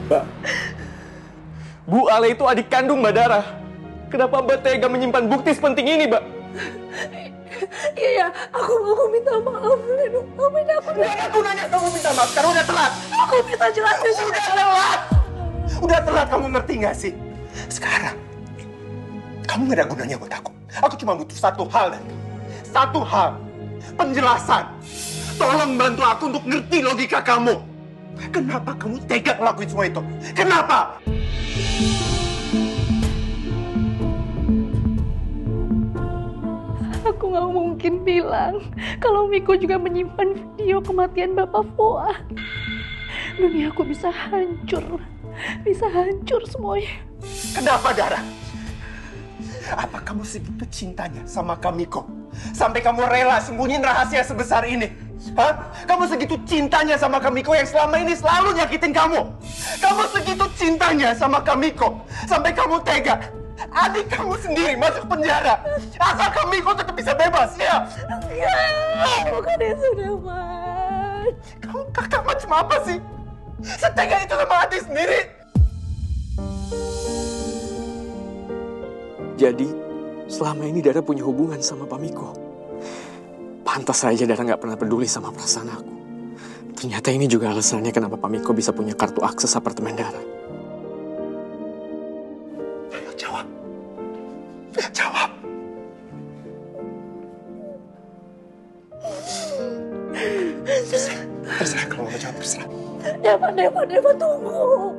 Mbak, Bu Ale itu adik kandung Mbak Dara. Kenapa Mbak tega menyimpan bukti sepenting ini, Mbak? Iya, aku minta maaf, Reno. Nggak ada gunanya kamu minta maaf, karena udah telat. Aku bisa jelasin. Udah telat! Udah telat, kamu ngerti nggak sih? Sekarang, kamu nggak ada gunanya buat aku. Aku cuma butuh satu hal dari kamu. Satu hal. Penjelasan. Tolong bantu aku untuk ngerti logika kamu. Kenapa kamu tega ngelakuin semua itu? Kenapa? Aku nggak mungkin bilang kalau Miko juga menyimpan video kematian Bapak Fuad. Dunia aku bisa hancur semuanya. Kenapa, Dara? Apa kamu segitu cintanya sama Kamiko? Sampai kamu rela sembunyiin rahasia sebesar ini? Hah? Kamu segitu cintanya sama Kamiko yang selama ini selalu nyakitin kamu? Kamu segitu cintanya sama Kamiko sampai kamu tega adik kamu sendiri masuk penjara asal Kamiko tetap bisa bebas, ya? Enggak, bukan itu, Devan. Kamu kakak macam apa sih? Setega itu sama adik sendiri. Jadi, selama ini Dara punya hubungan sama Pak Miko. Pantas saja Dara nggak pernah peduli sama perasaan aku. Ternyata ini juga alasannya kenapa Pak Miko bisa punya kartu akses apartemen Dara. Ayo jawab. Jawab. Terserah kalau mau jawab, terserah. Devan, tunggu.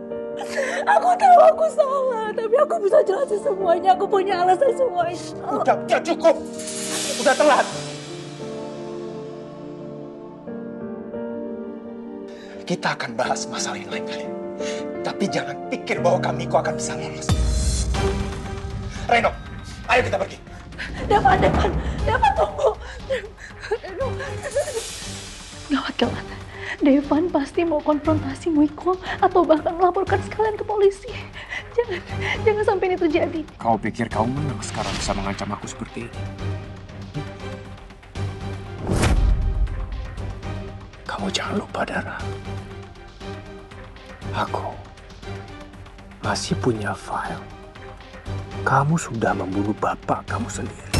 Aku tahu aku salah, tapi aku bisa jelasin semuanya. Aku punya alasan semuanya. Udah cukup. Udah telat. Kita akan bahas masalah ini lain kali. Tapi jangan pikir bahwa Kamiko akan bisa lolos. Reno, ayo kita pergi. Devan, tunggu. Gawat. Devan pasti mau konfrontasi Miko atau bahkan melaporkan sekalian ke polisi. Jangan sampai ini terjadi. Kau pikir kau menang sekarang bisa mengancam aku seperti ini? Kamu jangan lupa, Dara. Aku masih punya file. Kamu sudah membunuh bapak kamu sendiri.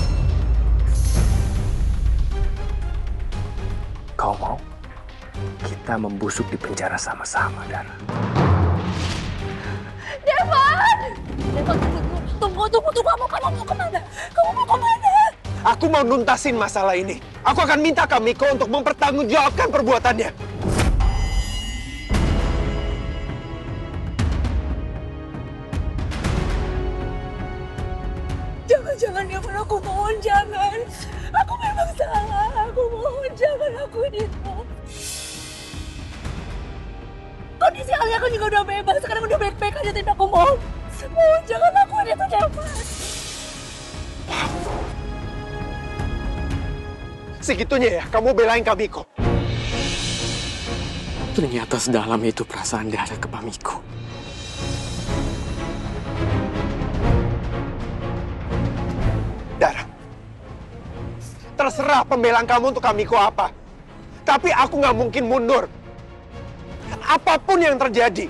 Kau mau? Kita membusuk di penjara sama-sama, Dara. Devan, tunggu. Kamu mau kemana? Aku mau nuntasin masalah ini. Aku akan minta Kamiko untuk mempertanggungjawabkan perbuatannya. Jangan, Devan, aku mohon jangan. Aku memang salah. Aku mohon jangan lakuin itu. Kondisi Alia kan juga udah bebas. Sekarang udah baik-baik aja, tapi aku mohon. Mohon jangan lakuin itu, Devan. Segitunya ya, kamu belain Kamiko. Ternyata sedalam itu perasaan Dara ke Pak Miko. Dara, terserah pembelaan kamu untuk Kamiko apa. Tapi aku nggak mungkin mundur. Apapun yang terjadi.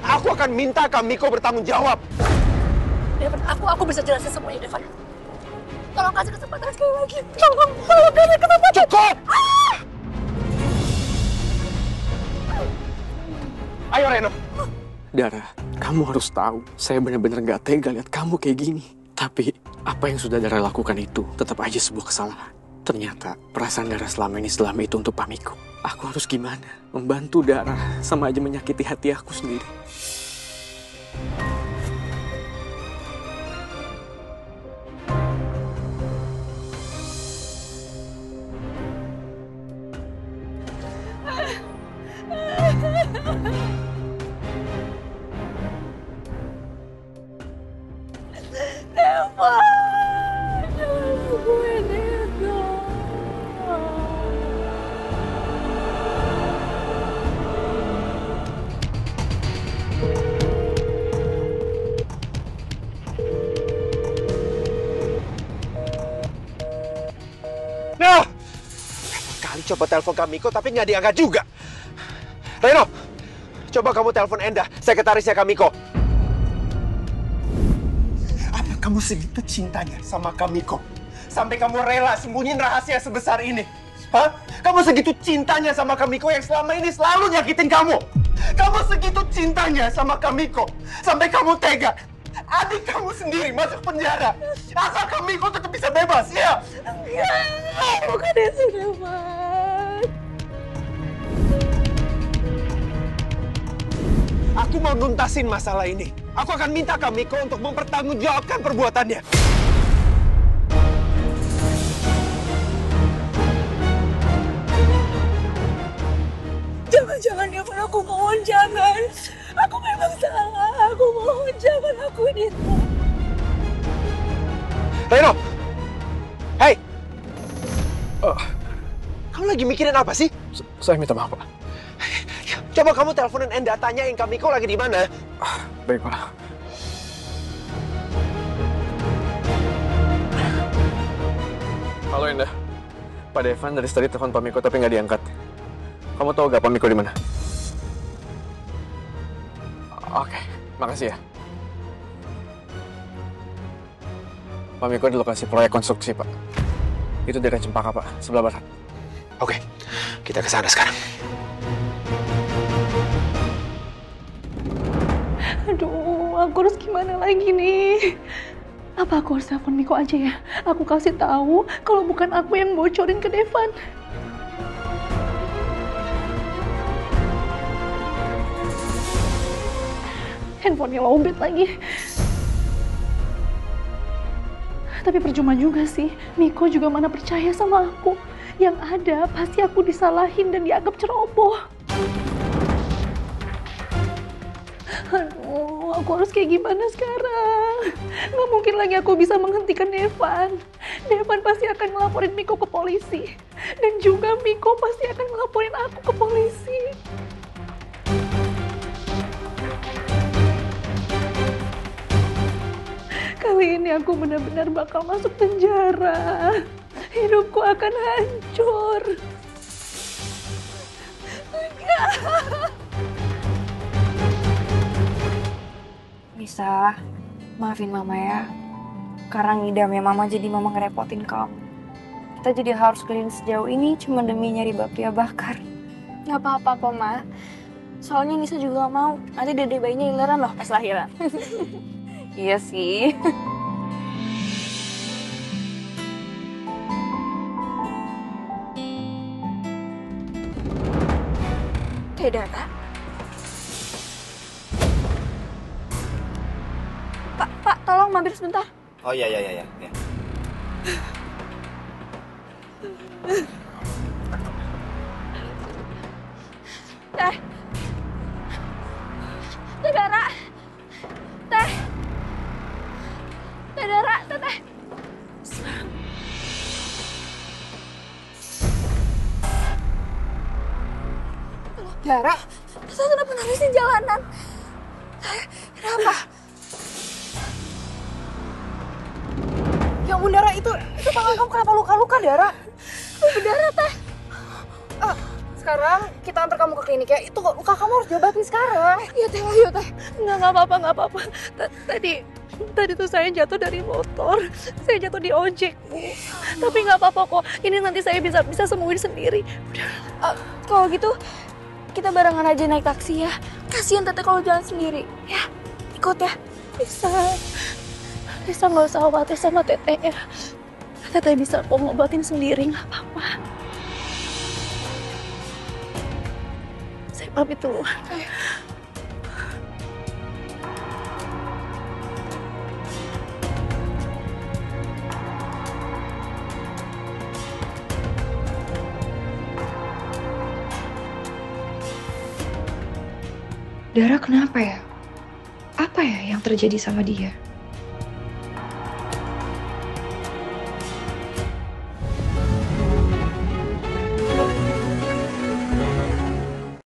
Aku akan minta Kamiko bertanggung jawab. Devan, aku bisa jelasin semuanya, Devan. Tolong kasih kesempatan sekali lagi. Tolong kasih kesempatan. Cukup! Ayo, Reno. Dara, kamu harus tahu, saya benar-benar gak tega lihat kamu kayak gini. Tapi, apa yang sudah Dara lakukan itu tetap aja sebuah kesalahan. Ternyata, perasaan Dara selama itu untuk Pak Miko. Aku harus gimana? Membantu Dara sama aja menyakiti hati aku sendiri. Nah, coba telepon Kamiko tapi nggak diangkat juga. Reno, coba kamu telepon Enda, sekretarisnya Kamiko. Apa kamu segitu cintanya sama Kamiko? Sampai kamu rela sembunyiin rahasia sebesar ini? Hah? Kamu segitu cintanya sama Kamiko yang selama ini selalu nyakitin kamu? Kamu segitu cintanya sama Kamiko sampai kamu tega adik kamu sendiri masuk penjara asal Kamiko tetap bisa bebas, ya? Enggak, bukan itu, Devan. Aku mau nuntasin masalah ini. Aku akan minta Kamiko untuk mempertanggungjawabkan perbuatannya. Jangan, Devan, aku mohon, jangan. Aku memang salah, aku mohon, jangan lakuin itu. Reno! Hei! Kamu lagi mikirin apa sih? Saya minta maaf, Pak. Coba kamu teleponin Enda, tanyain Kamiko lagi di mana. Baik, Pak. Halo, Enda. Pak Devan dari tadi telepon Pak Miko tapi nggak diangkat. Kamu tahu nggak Pak Miko di mana? Oke, makasih ya. Pak Miko di lokasi proyek konstruksi, Pak. Itu daerah Cempaka, Pak, sebelah barat. Oke, kita ke sana sekarang. Aduh, aku harus gimana lagi nih? Apa aku harus telepon Miko aja ya? Aku kasih tahu kalau bukan aku yang bocorin ke Devan. Handphonenya lowbat lagi. Tapi percuma juga sih. Miko juga mana percaya sama aku. Yang ada pasti aku disalahin dan dianggap ceroboh. Aduh, aku harus kayak gimana sekarang? Nggak mungkin lagi aku bisa menghentikan Devan. Devan pasti akan melaporin Miko ke polisi. Dan juga Miko pasti akan melaporin aku ke polisi. Kali ini aku benar-benar bakal masuk penjara. Hidupku akan hancur. Enggak. Bisa, maafin Mama ya. Karena ngidamnya Mama jadi Mama ngerepotin kamu. Kita jadi harus keliling sejauh ini cuma demi nyari bapia bakar. Gak apa-apa kok, Ma. Soalnya Nisa juga gak mau. Nanti dede bayinya ileran loh pas lahiran. Iya sih. Dara. Pak, tolong mampir sebentar. Oh iya. Teh. Teh Dara. Teh. Teh Dara, teh. Dara, Teh kenapa nangis di jalanan? Kenapa? Ya ampun Dara, itu tangan kamu kenapa luka-luka, Dara? Berdarah, Teh. Sekarang kita antar kamu ke klinik ya. Itu luka kamu harus diobatin sekarang. Iya, Teh, ayo, Teh. Nggak apa-apa. Tadi tuh saya jatuh dari motor. Saya jatuh di ojek, Bu. Tapi nggak apa-apa kok. Ini nanti saya bisa sembuhin sendiri. Udah. Kalau gitu, kita barengan aja naik taksi ya. Kasihan Teteh kalau jalan sendiri. Ya, ikut ya. Bisa nggak usah khawatir sama Teteh ya. Teteh bisa kok ngobatin sendiri, nggak apa-apa. Saya pamit dulu. Dara kenapa ya? Apa ya yang terjadi sama dia?